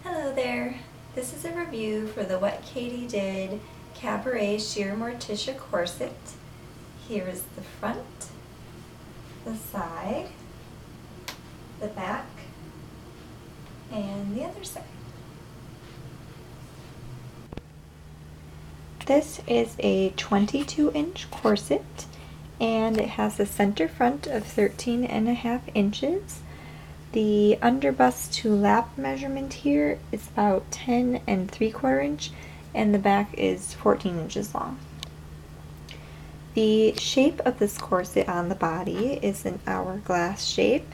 Hello there. This is a review for the WKD Cabaret Sheer Morticia Corset. Here is the front, the side, the back, and the other side. This is a 22-inch corset, and it has a center front of 13.5 inches. The underbust to lap measurement here is about 10 3/4 inch, and the back is 14 inches long. The shape of this corset on the body is an hourglass shape,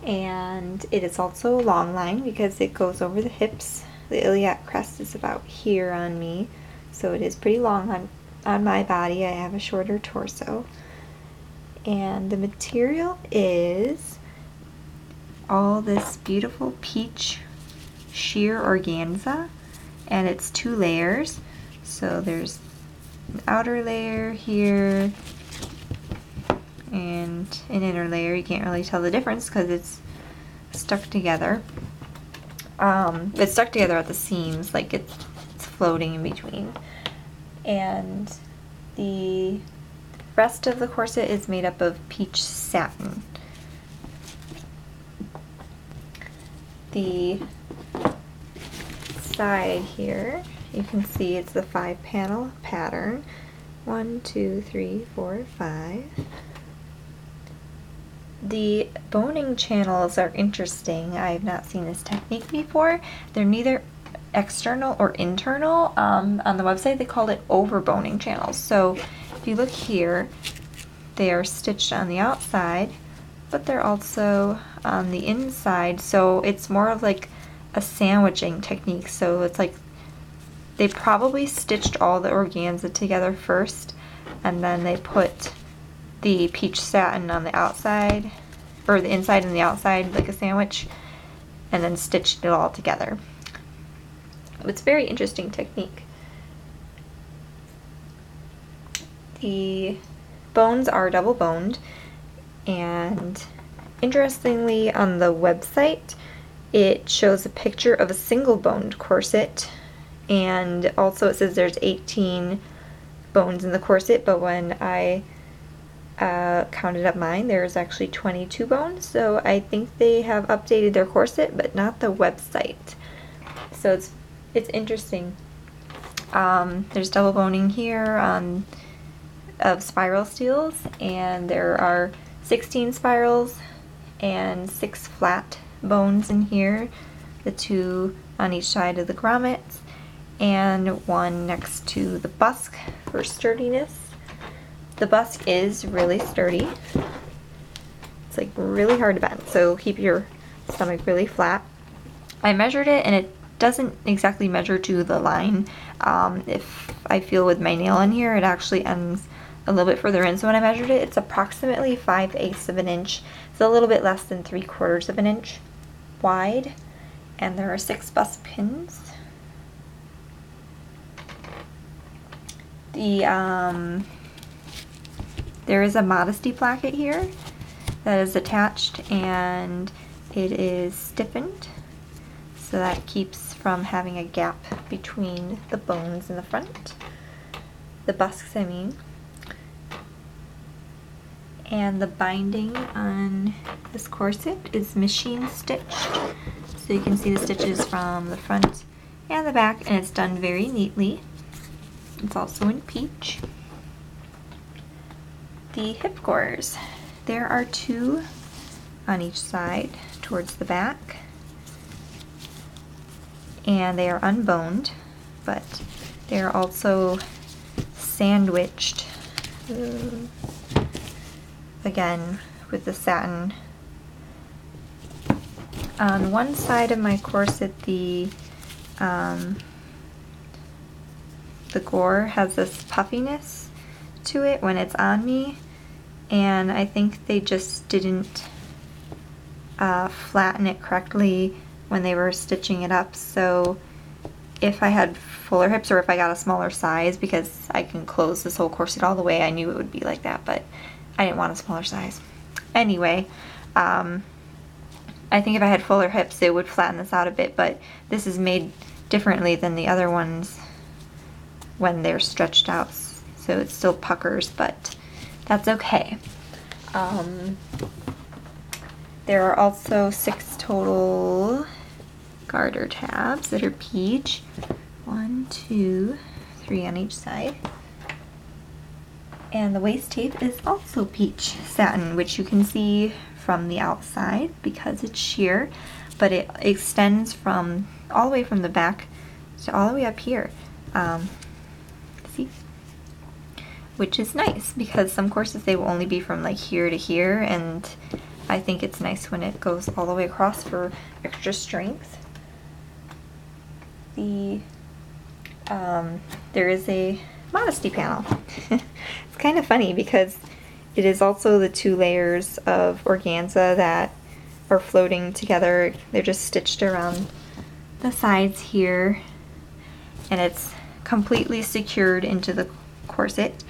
and it is also a long line because it goes over the hips. The iliac crest is about here on me, so it is pretty long on my body. I have a shorter torso. And the material is all this beautiful peach sheer organza, and it's 2 layers. So there's an outer layer here and an inner layer. You can't really tell the difference because it's stuck together. It's stuck together at the seams, like it's floating in between. And the rest of the corset is made up of peach satin. The side here, you can see it's the 5-panel pattern. 1, 2, 3, 4, 5. The boning channels are interesting. I have not seen this technique before. They're neither external or internal. On the website they called it over boning channels. So if you look here, they are stitched on the outside, but they're also on the inside, so it's more of like a sandwiching technique. So it's like they probably stitched all the organza together first, and then they put the peach satin on the outside, or the inside and the outside like a sandwich, and then stitched it all together. It's a very interesting technique. The bones are double boned, and interestingly, on the website it shows a picture of a single boned corset, and also it says there's 18 bones in the corset, but when I counted up mine, there's actually 22 bones. So I think they have updated their corset, but not the website. So it's interesting. There's double boning here of spiral steels, and there are 16 spirals and 6 flat bones in here, the 2 on each side of the grommets and 1 next to the busk for sturdiness. The busk is really sturdy. It's like really hard to bend, so keep your stomach really flat. I measured it and it doesn't exactly measure to the line. If I feel with my nail in here, it actually ends a little bit further in, so when I measured it, it's approximately 5/8 of an inch. It's a little bit less than 3/4 of an inch wide, and there are 6 busk pins. There is a Modesty Placket here that is attached, and it is stiffened, so that keeps from having a gap between the bones in the front, the busks I mean. And the binding on this corset is machine stitched, so you can see the stitches from the front and the back, and it's done very neatly. It's also in peach. The hip gores, there are 2 on each side towards the back, and they are unboned, but they are also sandwiched again with the satin. On one side of my corset, the gore has this puffiness to it when it's on me, and I think they just didn't flatten it correctly when they were stitching it up. So if I had fuller hips, or if I got a smaller size, because I can close this whole corset all the way, I knew it would be like that, but I didn't want a smaller size. Anyway, I think if I had fuller hips, it would flatten this out a bit, but this is made differently than the other ones when they're stretched out. So it still puckers, but that's okay. There are also 6 total garter tabs that are peach. 1, 2, 3 on each side. And the waist tape is also peach satin, which you can see from the outside because it's sheer, but it extends from all the way from the back to all the way up here. See? Which is nice because some corsets they will only be from like here to here, and I think it's nice when it goes all the way across for extra strength. There is a Modesty panel. It's kind of funny because it is also the 2 layers of organza that are floating together. They're just stitched around the sides here, and it's completely secured into the corset,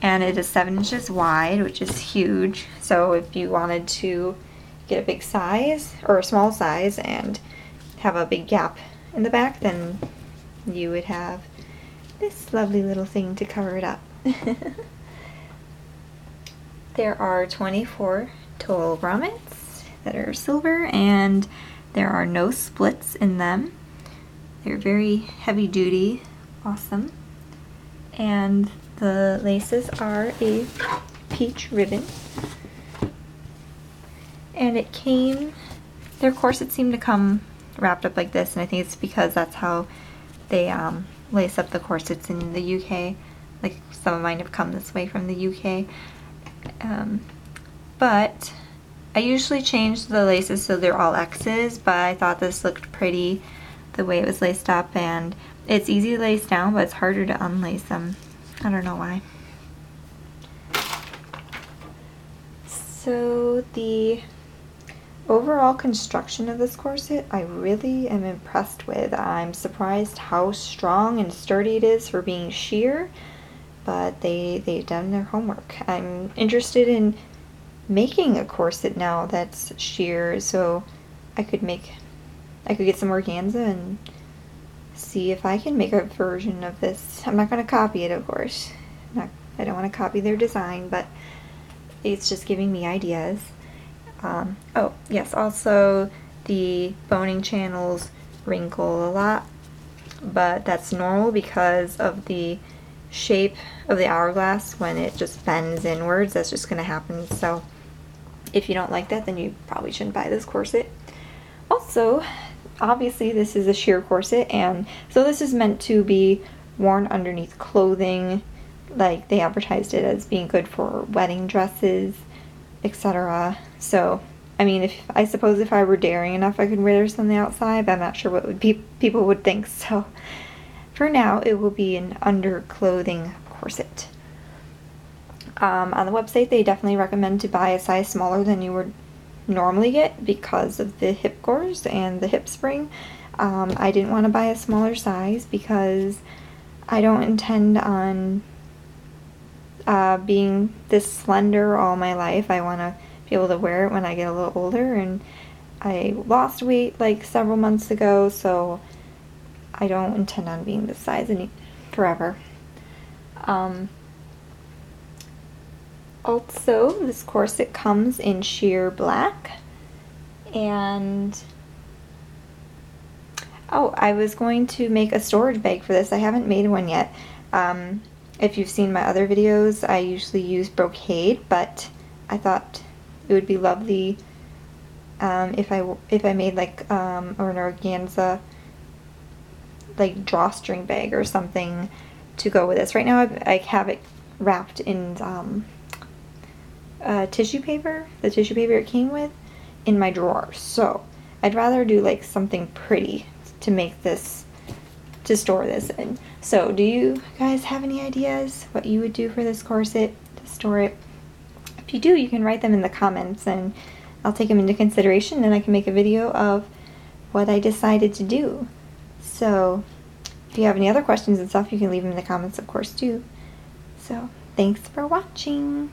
and it is 7 inches wide, which is huge. So if you wanted to get a big size or a small size and have a big gap in the back, then you would have this lovely little thing to cover it up. There are 24 total grommets that are silver, and there are no splits in them. They're very heavy duty, awesome. And the laces are a peach ribbon. And it came, their corsets seem to come wrapped up like this, and I think it's because that's how they lace up the corsets in the UK. Like some of mine have come this way from the UK. But I usually change the laces so they're all X's, but I thought this looked pretty the way it was laced up, and it's easy to lace down, but it's harder to unlace them. I don't know why. So the overall construction of this corset I really am impressed with. I'm surprised how strong and sturdy it is for being sheer, but they've done their homework. I'm interested in making a corset now that's sheer, so I could get some organza and see if I can make a version of this. I'm not going to copy it, of course. I don't want to copy their design, but it's just giving me ideas. Oh, yes, also the boning channels wrinkle a lot, but that's normal because of the shape of the hourglass. When it just bends inwards, that's just going to happen. So if you don't like that, then you probably shouldn't buy this corset. Also, obviously this is a sheer corset, and so this is meant to be worn underneath clothing. Like they advertised it as being good for wedding dresses, etc. So, I mean, I suppose if I were daring enough, I could wear this on the outside, but I'm not sure what people would think. So, for now, it will be an underclothing corset. On the website, they definitely recommend to buy a size smaller than you would normally get because of the hip gores and the hip spring. I didn't want to buy a smaller size because I don't intend on being this slender all my life. I want to be able to wear it when I get a little older, and I lost weight like several months ago, so I don't intend on being this size forever. Also, this corset comes in sheer black, and oh, I was going to make a storage bag for this. I haven't made one yet. If you've seen my other videos, I usually use brocade, but I thought it would be lovely if I made like an organza like drawstring bag or something to go with this. Right now I have it wrapped in tissue paper, the tissue paper it came with, in my drawer. So I'd rather do like something pretty to make this, to store this in. So do you guys have any ideas what you would do for this corset to store it? If you do, you can write them in the comments and I'll take them into consideration, and I can make a video of what I decided to do. So if you have any other questions and stuff, you can leave them in the comments, of course, too. So thanks for watching.